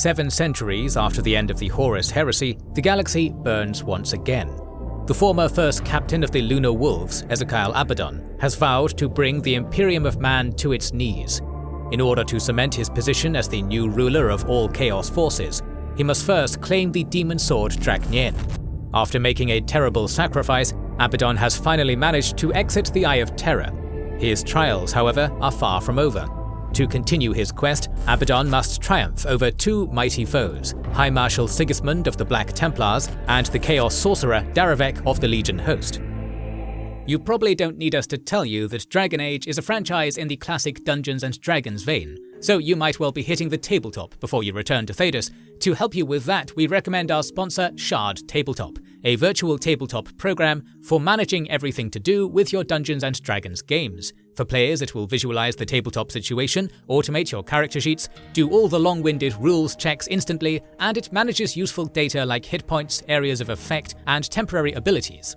7 centuries after the end of the Horus heresy, the galaxy burns once again. The former first captain of the Lunar Wolves, Ezekiel Abaddon, has vowed to bring the Imperium of Man to its knees. In order to cement his position as the new ruler of all Chaos forces, he must first claim the demon sword Drach'nyen. After making a terrible sacrifice, Abaddon has finally managed to exit the Eye of Terra. His trials, however, are far from over. To continue his quest, Abaddon must triumph over 2 mighty foes, High Marshal Sigismund of the Black Templars and the Chaos Sorcerer Darovec of the Legion Host. You probably don't need us to tell you that Dragon Age is a franchise in the classic Dungeons & Dragons vein, so you might well be hitting the tabletop before you return to Thedas. To help you with that, we recommend our sponsor Shard Tabletop, a virtual tabletop program for managing everything to do with your Dungeons & Dragons games. For players, it will visualize the tabletop situation, automate your character sheets, do all the long-winded rules checks instantly, and it manages useful data like hit points, areas of effect, and temporary abilities.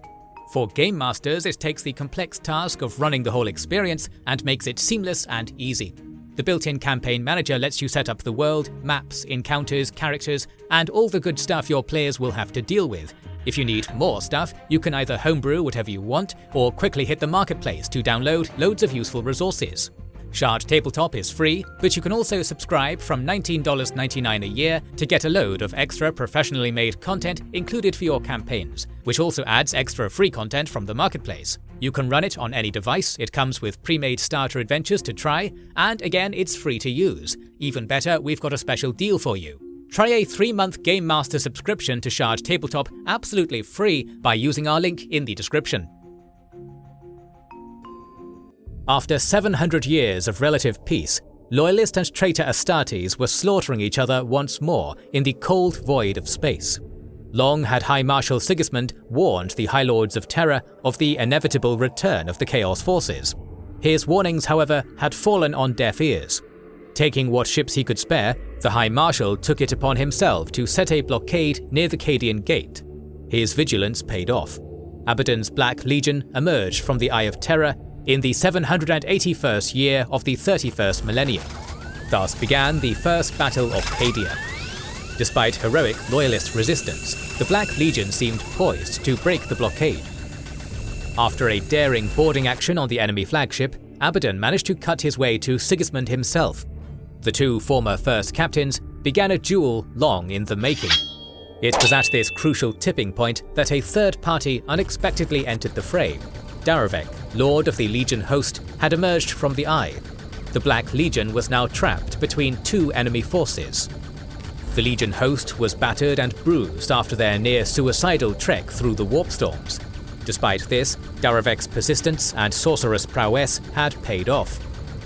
For Game Masters, it takes the complex task of running the whole experience and makes it seamless and easy. The built-in campaign manager lets you set up the world, maps, encounters, characters, and all the good stuff your players will have to deal with. If you need more stuff, you can either homebrew whatever you want, or quickly hit the marketplace to download loads of useful resources. Shard Tabletop is free, but you can also subscribe from $19.99 a year to get a load of extra professionally made content included for your campaigns, which also adds extra free content from the marketplace. You can run it on any device, it comes with pre-made starter adventures to try, and again, it's free to use. Even better, we've got a special deal for you. Try a 3-month Game Master subscription to Shard Tabletop absolutely free by using our link in the description. After 700 years of relative peace, loyalist and traitor Astartes were slaughtering each other once more in the cold void of space. Long had High Marshal Sigismund warned the High Lords of Terra of the inevitable return of the Chaos forces. His warnings, however, had fallen on deaf ears. Taking what ships he could spare, the High Marshal took it upon himself to set a blockade near the Cadian Gate. His vigilance paid off. Abaddon's Black Legion emerged from the Eye of Terra in the 781st year of the 31st millennium. Thus began the First Battle of Cadia. Despite heroic loyalist resistance, the Black Legion seemed poised to break the blockade. After a daring boarding action on the enemy flagship, Abaddon managed to cut his way to Sigismund himself. The 2 former first captains began a duel long in the making. It was at this crucial tipping point that a third party unexpectedly entered the fray. Darovec, Lord of the Legion Host, had emerged from the Eye. The Black Legion was now trapped between 2 enemy forces. The Legion Host was battered and bruised after their near-suicidal trek through the warp storms. Despite this, Darovec's persistence and sorcerous prowess had paid off.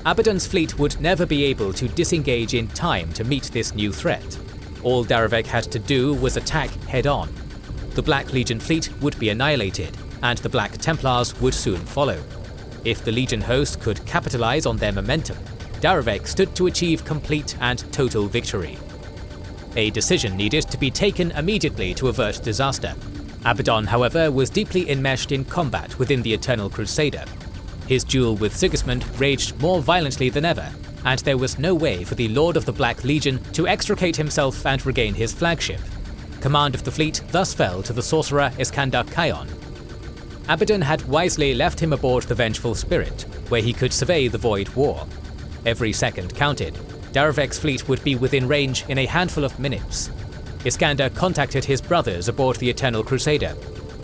Abaddon's fleet would never be able to disengage in time to meet this new threat. All Darovec had to do was attack head-on. The Black Legion fleet would be annihilated, and the Black Templars would soon follow. If the Legion Host could capitalize on their momentum, Darovec stood to achieve complete and total victory. A decision needed to be taken immediately to avert disaster. Abaddon, however, was deeply enmeshed in combat within the Eternal Crusader. His duel with Sigismund raged more violently than ever, and there was no way for the Lord of the Black Legion to extricate himself and regain his flagship. Command of the fleet thus fell to the sorcerer Iskandar. Abaddon had wisely left him aboard the Vengeful Spirit, where he could survey the Void War. Every second counted. Darovec's fleet would be within range in a handful of minutes. Iskandar contacted his brothers aboard the Eternal Crusader.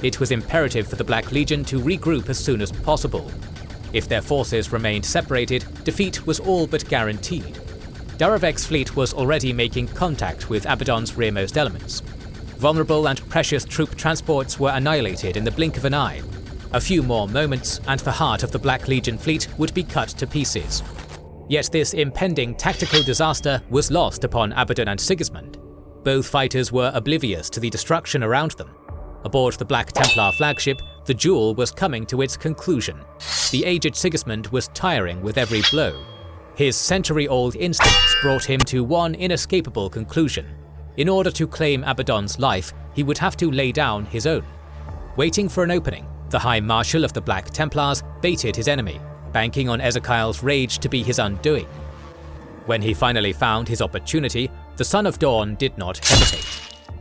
It was imperative for the Black Legion to regroup as soon as possible. If their forces remained separated, defeat was all but guaranteed. Darovec's fleet was already making contact with Abaddon's rearmost elements. Vulnerable and precious troop transports were annihilated in the blink of an eye. A few more moments, and the heart of the Black Legion fleet would be cut to pieces. Yet this impending tactical disaster was lost upon Abaddon and Sigismund. Both fighters were oblivious to the destruction around them. Aboard the Black Templar flagship, the duel was coming to its conclusion. The aged Sigismund was tiring with every blow. His century-old instincts brought him to one inescapable conclusion. In order to claim Abaddon's life, he would have to lay down his own. Waiting for an opening, the High Marshal of the Black Templars baited his enemy, banking on Ezekiel's rage to be his undoing. When he finally found his opportunity, The Son of Dawn did not hesitate.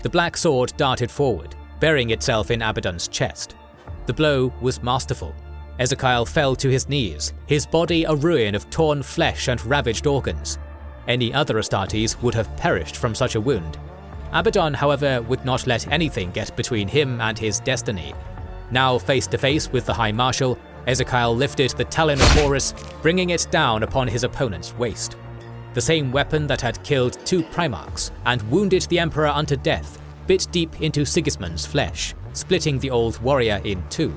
The black sword darted forward, burying itself in Abaddon's chest. The blow was masterful. Ezekiel fell to his knees, his body a ruin of torn flesh and ravaged organs. Any other Astartes would have perished from such a wound. Abaddon, however, would not let anything get between him and his destiny. Now face to face with the High Marshal, Ezekiel lifted the Talon of Horus, bringing it down upon his opponent's waist. The same weapon that had killed 2 Primarchs and wounded the Emperor unto death bit deep into Sigismund's flesh, splitting the old warrior in 2.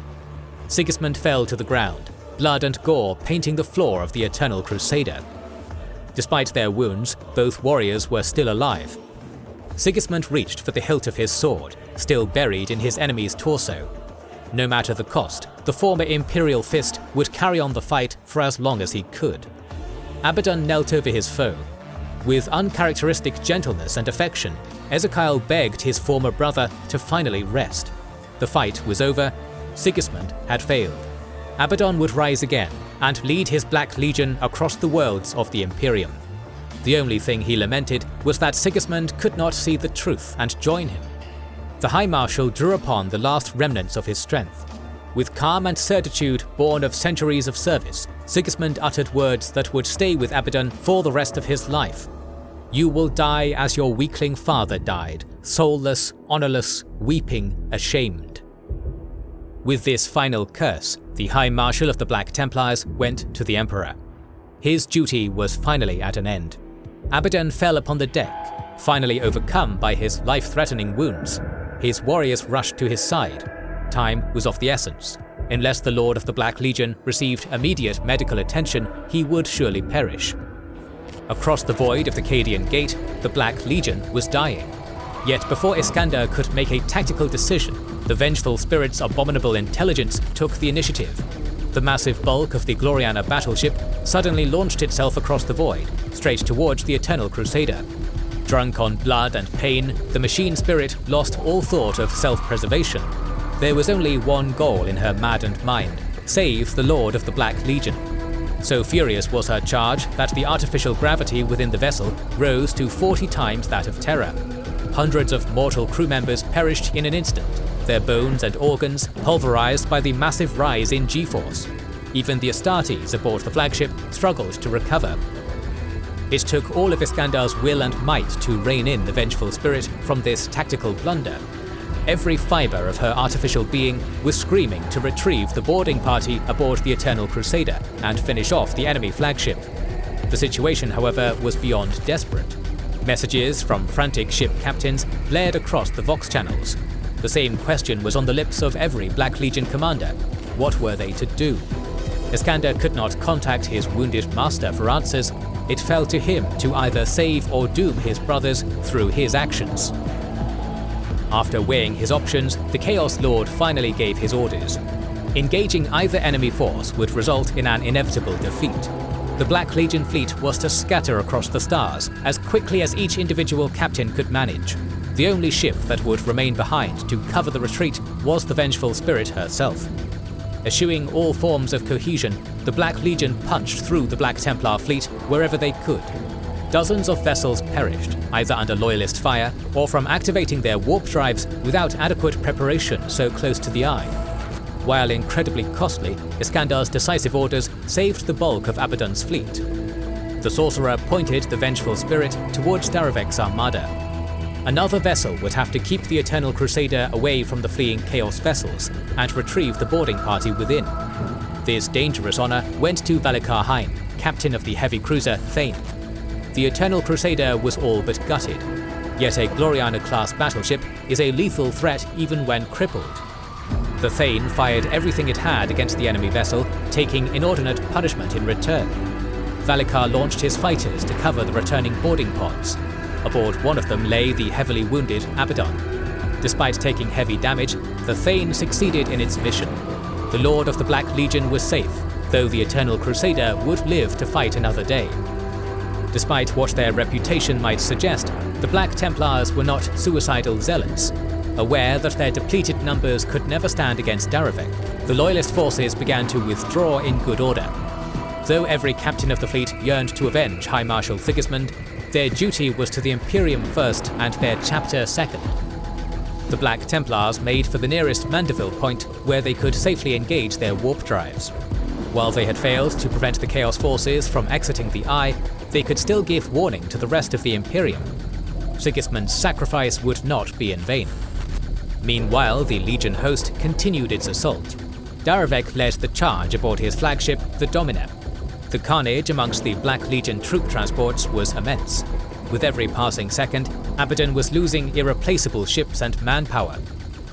Sigismund fell to the ground, blood and gore painting the floor of the Eternal Crusader. Despite their wounds, both warriors were still alive. Sigismund reached for the hilt of his sword, still buried in his enemy's torso. No matter the cost, the former Imperial Fist would carry on the fight for as long as he could. Abaddon knelt over his foe. With uncharacteristic gentleness and affection, Ezekiel begged his former brother to finally rest. The fight was over. Sigismund had failed. Abaddon would rise again and lead his Black Legion across the worlds of the Imperium. The only thing he lamented was that Sigismund could not see the truth and join him. The High Marshal drew upon the last remnants of his strength. With calm and certitude born of centuries of service, Sigismund uttered words that would stay with Abaddon for the rest of his life. "You will die as your weakling father died, soulless, honorless, weeping, ashamed." With this final curse, the High Marshal of the Black Templars went to the Emperor. His duty was finally at an end. Abaddon fell upon the deck, finally overcome by his life-threatening wounds. His warriors rushed to his side. Time was of the essence. Unless the Lord of the Black Legion received immediate medical attention, he would surely perish. Across the void of the Cadian Gate, the Black Legion was dying. Yet before Iskandar could make a tactical decision, the Vengeful Spirit's abominable intelligence took the initiative. The massive bulk of the Gloriana battleship suddenly launched itself across the void, straight towards the Eternal Crusader. Drunk on blood and pain, the machine spirit lost all thought of self-preservation. There was only one goal in her maddened mind: save the Lord of the Black Legion. So furious was her charge that the artificial gravity within the vessel rose to 40 times that of Terra. Hundreds of mortal crew members perished in an instant, their bones and organs pulverized by the massive rise in G-force. Even the Astartes aboard the flagship struggled to recover. It took all of Iskandar's will and might to rein in the Vengeful Spirit from this tactical blunder. Every fibre of her artificial being was screaming to retrieve the boarding party aboard the Eternal Crusader and finish off the enemy flagship. The situation, however, was beyond desperate. Messages from frantic ship captains blared across the Vox channels. The same question was on the lips of every Black Legion commander. What were they to do? Iskandar could not contact his wounded master for answers. It fell to him to either save or doom his brothers through his actions. After weighing his options, the Chaos Lord finally gave his orders. Engaging either enemy force would result in an inevitable defeat. The Black Legion fleet was to scatter across the stars as quickly as each individual captain could manage. The only ship that would remain behind to cover the retreat was the Vengeful Spirit herself. Eschewing all forms of cohesion, the Black Legion punched through the Black Templar fleet wherever they could. Dozens of vessels perished, either under Loyalist fire or from activating their warp drives without adequate preparation so close to the eye. While incredibly costly, Iskandar's decisive orders saved the bulk of Abaddon's fleet. The sorcerer pointed the Vengeful Spirit towards Darovek's armada. Another vessel would have to keep the Eternal Crusader away from the fleeing Chaos vessels and retrieve the boarding party within. This dangerous honor went to Valikar Hain, captain of the heavy cruiser Thane. The Eternal Crusader was all but gutted, yet a Gloriana-class battleship is a lethal threat even when crippled. The Thane fired everything it had against the enemy vessel, taking inordinate punishment in return. Valikar launched his fighters to cover the returning boarding pods. Aboard one of them lay the heavily wounded Abaddon. Despite taking heavy damage, the Thane succeeded in its mission. The Lord of the Black Legion was safe, though the Eternal Crusader would live to fight another day. Despite what their reputation might suggest, the Black Templars were not suicidal zealots. Aware that their depleted numbers could never stand against Darovek, the Loyalist forces began to withdraw in good order. Though every captain of the fleet yearned to avenge High Marshal Sigismund, Their duty was to the Imperium first and their chapter second. The Black Templars made for the nearest Mandeville point where they could safely engage their warp drives. While they had failed to prevent the Chaos forces from exiting the Eye, they could still give warning to the rest of the Imperium. Sigismund's sacrifice would not be in vain. Meanwhile, the Legion host continued its assault. Darovec led the charge aboard his flagship, the Domina. The carnage amongst the Black Legion troop transports was immense. With every passing second, Abaddon was losing irreplaceable ships and manpower.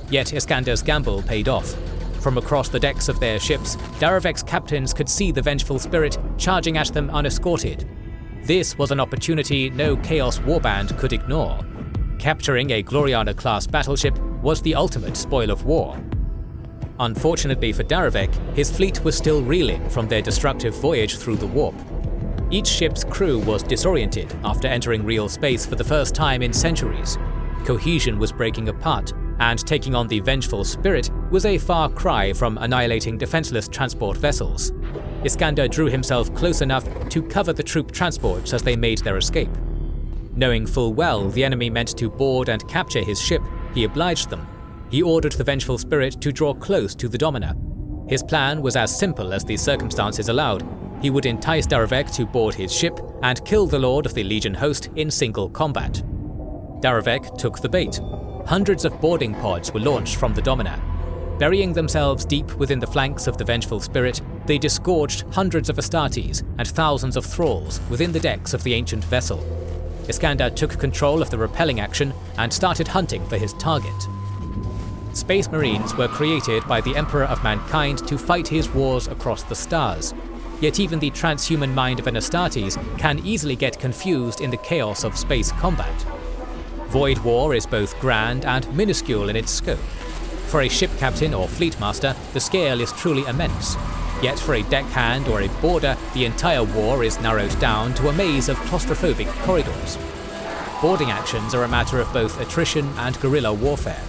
Yet Iskandar's gamble paid off. From across the decks of their ships, Darovec's captains could see the vengeful spirit charging at them unescorted. This was an opportunity no Chaos warband could ignore. Capturing a Gloriana-class battleship was the ultimate spoil of war. Unfortunately for Darovec, his fleet was still reeling from their destructive voyage through the warp. Each ship's crew was disoriented after entering real space for the first time in centuries. Cohesion was breaking apart, and taking on the vengeful spirit was a far cry from annihilating defenseless transport vessels. Iskandar drew himself close enough to cover the troop transports as they made their escape. Knowing full well the enemy meant to board and capture his ship, he obliged them. He ordered the vengeful spirit to draw close to the Domina. His plan was as simple as the circumstances allowed. He would entice Darovec to board his ship and kill the Lord of the Legion host in single combat. Darovec took the bait. Hundreds of boarding pods were launched from the Domina. Burying themselves deep within the flanks of the vengeful spirit, they disgorged hundreds of Astartes and thousands of thralls within the decks of the ancient vessel. Iskandar took control of the repelling action and started hunting for his target. Space Marines were created by the Emperor of Mankind to fight his wars across the stars. Yet even the transhuman mind of an Astartes can easily get confused in the chaos of space combat. Void War is both grand and minuscule in its scope. For a ship captain or fleet master, the scale is truly immense. Yet for a deckhand or a boarder, the entire war is narrowed down to a maze of claustrophobic corridors. Boarding actions are a matter of both attrition and guerrilla warfare.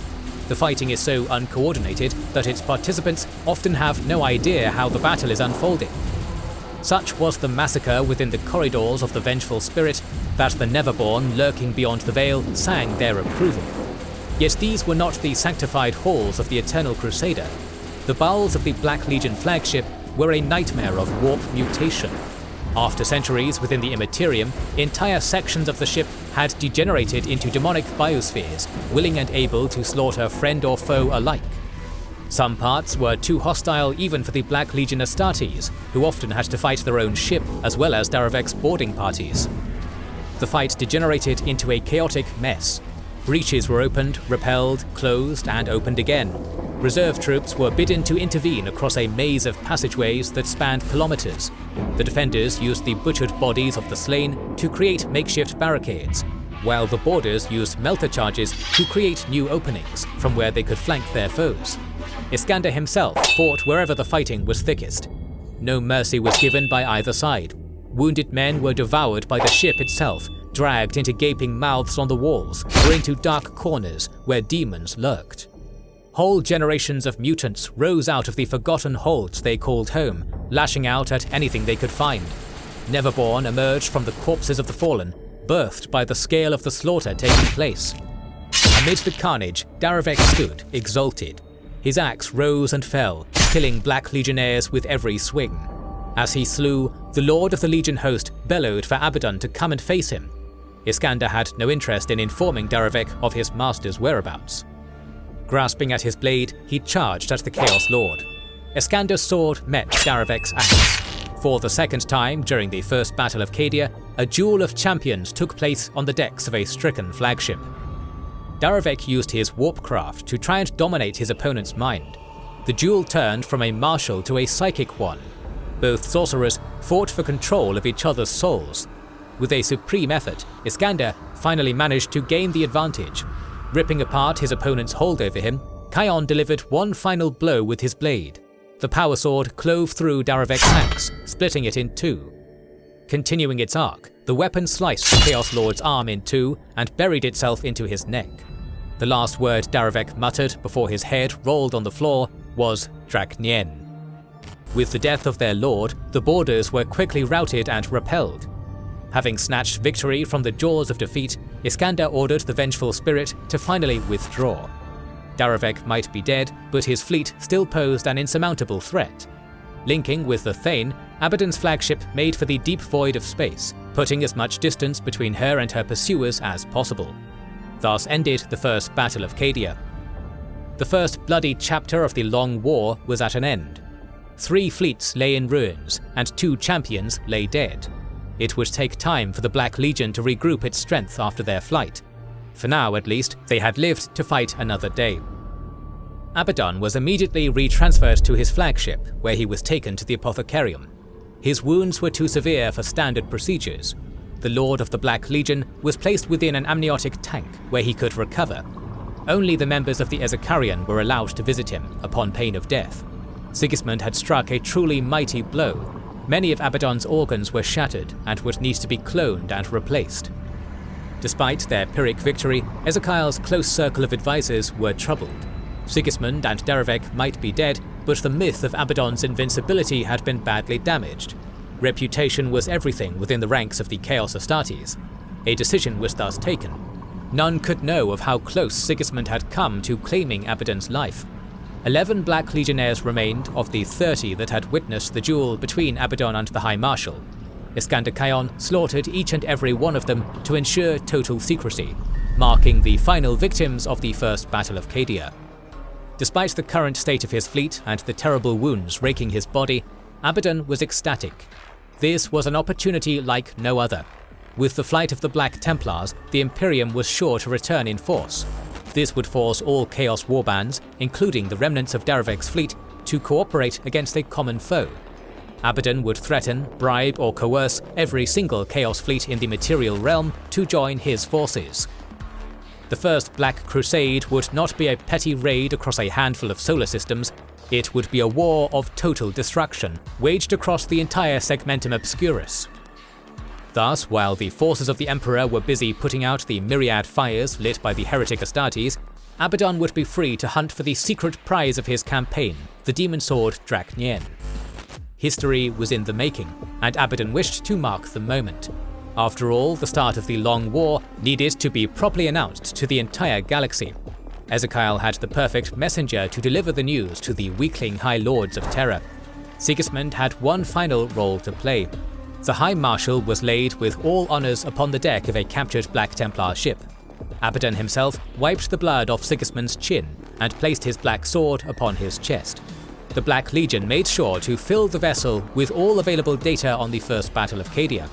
The fighting is so uncoordinated that its participants often have no idea how the battle is unfolding. Such was the massacre within the corridors of the vengeful spirit that the Neverborn lurking beyond the veil sang their approval. Yet these were not the sanctified halls of the Eternal Crusader. The bowels of the Black Legion flagship were a nightmare of warp mutation. After centuries within the Immaterium, entire sections of the ship had degenerated into demonic biospheres, willing and able to slaughter friend or foe alike. Some parts were too hostile even for the Black Legion Astartes, who often had to fight their own ship as well as Darovec's boarding parties. The fight degenerated into a chaotic mess. Breaches were opened, repelled, closed, and opened again. Reserve troops were bidden to intervene across a maze of passageways that spanned kilometers. The defenders used the butchered bodies of the slain to create makeshift barricades, while the boarders used melter charges to create new openings from where they could flank their foes. Iskandar himself fought wherever the fighting was thickest. No mercy was given by either side. Wounded men were devoured by the ship itself, dragged into gaping mouths on the walls or into dark corners where demons lurked. Whole generations of mutants rose out of the forgotten holds they called home, lashing out at anything they could find. Neverborn emerged from the corpses of the fallen, birthed by the scale of the slaughter taking place. Amid the carnage, Darovec stood, exalted. His axe rose and fell, killing Black Legionnaires with every swing. As he slew, the Lord of the Legion host bellowed for Abaddon to come and face him. Iskandar had no interest in informing Darovec of his master's whereabouts. Grasping at his blade, he charged at the Chaos Lord. Iskandar's sword met Darovec's axe. For the second time during the First Battle of Cadia, a duel of champions took place on the decks of a stricken flagship. Darovec used his warpcraft to try and dominate his opponent's mind. The duel turned from a martial to a psychic one. Both sorcerers fought for control of each other's souls. With a supreme effort, Iskandar finally managed to gain the advantage. Ripping apart his opponent's hold over him, Kion delivered one final blow with his blade. The power sword clove through Darovec's axe, splitting it in two. Continuing its arc, the weapon sliced the Chaos Lord's arm in two and buried itself into his neck. The last word Darovec muttered before his head rolled on the floor was Drach'nyen. With the death of their lord, the boarders were quickly routed and repelled. Having snatched victory from the jaws of defeat, Iskandar ordered the Vengeful spirit to finally withdraw. Dimarov might be dead, but his fleet still posed an insurmountable threat. Linking with the Thane, Abaddon's flagship made for the deep void of space, putting as much distance between her and her pursuers as possible. Thus ended the First Battle of Cadia. The first bloody chapter of the Long War was at an end. 3 fleets lay in ruins, and 2 champions lay dead. It would take time for the Black Legion to regroup its strength after their flight. For now, at least, they had lived to fight another day. Abaddon was immediately retransferred to his flagship, where he was taken to the Apothecarium. His wounds were too severe for standard procedures. The Lord of the Black Legion was placed within an amniotic tank, where he could recover. Only the members of the Ezekarian were allowed to visit him, upon pain of death. Sigismund had struck a truly mighty blow. Many of Abaddon's organs were shattered and would need to be cloned and replaced. Despite their Pyrrhic victory, Ezekiel's close circle of advisors were troubled. Sigismund and Dimarov might be dead, but the myth of Abaddon's invincibility had been badly damaged. Reputation was everything within the ranks of the Chaos Astartes. A decision was thus taken. None could know of how close Sigismund had come to claiming Abaddon's life. 11 Black Legionnaires remained of the 30 that had witnessed the duel between Abaddon and the High Marshal. Iskandar slaughtered each and every one of them to ensure total secrecy, marking the final victims of the First Battle of Cadia. Despite the current state of his fleet and the terrible wounds raking his body, Abaddon was ecstatic. This was an opportunity like no other. With the flight of the Black Templars, the Imperium was sure to return in force. This would force all Chaos warbands, including the remnants of Dimarov's fleet, to cooperate against a common foe. Abaddon would threaten, bribe or coerce every single Chaos fleet in the material realm to join his forces. The First Black Crusade would not be a petty raid across a handful of solar systems, it would be a war of total destruction, waged across the entire Segmentum Obscurus. Thus, while the forces of the Emperor were busy putting out the myriad fires lit by the heretic Astartes, Abaddon would be free to hunt for the secret prize of his campaign, the demon sword Drach'nyen. History was in the making, and Abaddon wished to mark the moment. After all, the start of the Long War needed to be properly announced to the entire galaxy. Ezekiel had the perfect messenger to deliver the news to the weakling High Lords of Terra. Sigismund had one final role to play. The High Marshal was laid with all honours upon the deck of a captured Black Templar ship. Abaddon himself wiped the blood off Sigismund's chin and placed his black sword upon his chest. The Black Legion made sure to fill the vessel with all available data on the First Battle of Cadia.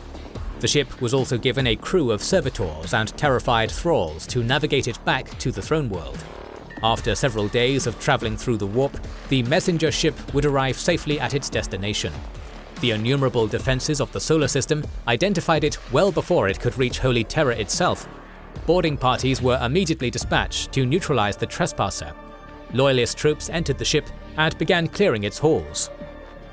The ship was also given a crew of servitors and terrified thralls to navigate it back to the throne world. After several days of travelling through the warp, the messenger ship would arrive safely at its destination. The innumerable defences of the solar system identified it well before it could reach Holy Terra itself. Boarding parties were immediately dispatched to neutralise the trespasser. Loyalist troops entered the ship and began clearing its halls.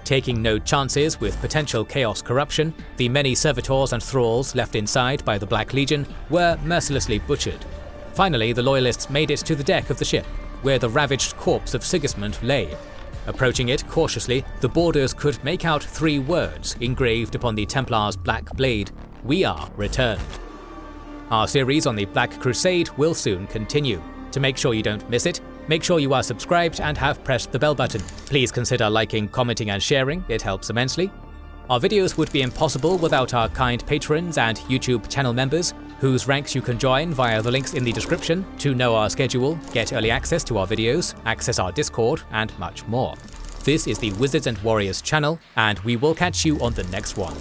Taking no chances with potential chaos corruption, the many servitors and thralls left inside by the Black Legion were mercilessly butchered. Finally, the Loyalists made it to the deck of the ship, where the ravaged corpse of Sigismund lay. Approaching it cautiously, the boarders could make out 3 words engraved upon the Templar's black blade: "We are returned." Our series on the Black Crusade will soon continue. To make sure you don't miss it, make sure you are subscribed and have pressed the bell button. Please consider liking, commenting and sharing, it helps immensely. Our videos would be impossible without our kind patrons and YouTube channel members, whose ranks you can join via the links in the description to know our schedule, get early access to our videos, access our Discord, and much more. This is the Wizards and Warriors channel, and we will catch you on the next one.